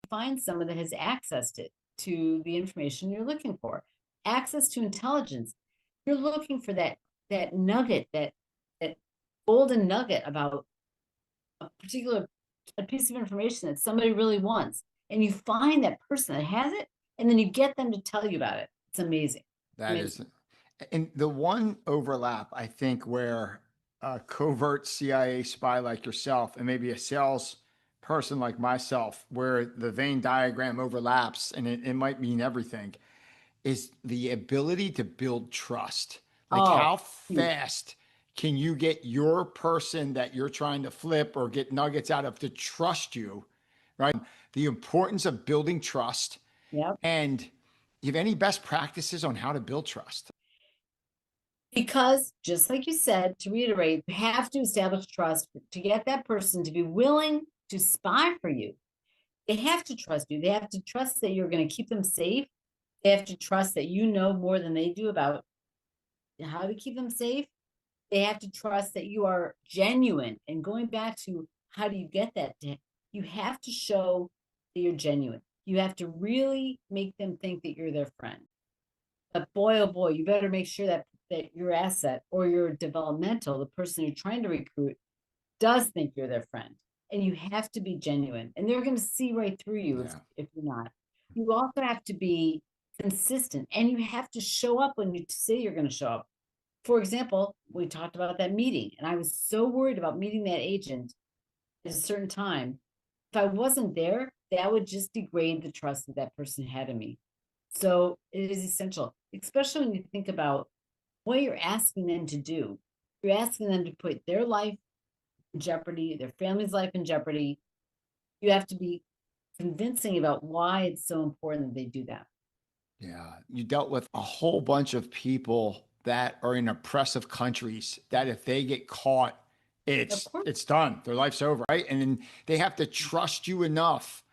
find someone that has access to the information you're looking for, access to intelligence. You're looking for that nugget, that golden nugget about a particular a piece of information that somebody really wants, and you find that person that has it, and then you get them to tell you about it. It's amazing. That Amazing. is, and the one overlap I think where a covert CIA spy like yourself and maybe a sales person like myself, where the Venn diagram overlaps and it might mean everything, is the ability to build trust. Like, Oh, how huge. fast can you get your person that you're trying to flip or get nuggets out of to trust you, right? The importance of building trust. Yep. And you have any best practices on how to build trust? Because just like you said, to reiterate, you have to establish trust to get that person to be willing to spy for you. They have to trust you. They have to trust that you're going to keep them safe. They have to trust that you know more than they do about how to keep them safe. They have to trust that you are genuine. And going back to how do you get that? You have to show that you're genuine. You have to really make them think that you're their friend. But boy, oh boy, you better make sure that your asset or your developmental, the person you're trying to recruit, does think you're their friend. And you have to be genuine. And they're going to see right through you Yeah. if you're not. You also have to be consistent, and you have to show up when you say you're going to show up. For example, we talked about that meeting, and I was so worried about meeting that agent at a certain time. If I wasn't there, that would just degrade the trust that that person had in me. So it is essential, especially when you think about what you're asking them to do. You're asking them to put their life in jeopardy, their family's life in jeopardy. You have to be convincing about why it's so important that they do that. Yeah. You dealt with a whole bunch of people that are in oppressive countries that if they get caught, Of it's course. it's done. Their life's over, right? And then they have to trust you enough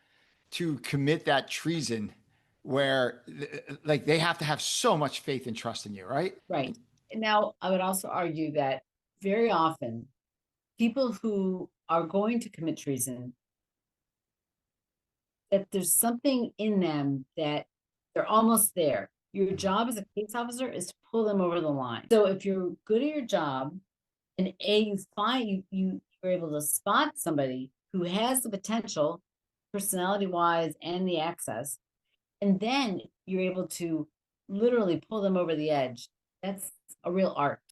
to commit that treason where like they have to have so much faith and trust in you, right? Right. Now, I would also argue that very often people who are going to commit treason, that there's something in them that they're almost there. Your job as a case officer is to pull them over the line. So if you're good at your job and you find you're able to spot somebody who has the potential, personality wise, and the access, and then you're able to literally pull them over the edge. That's a real art.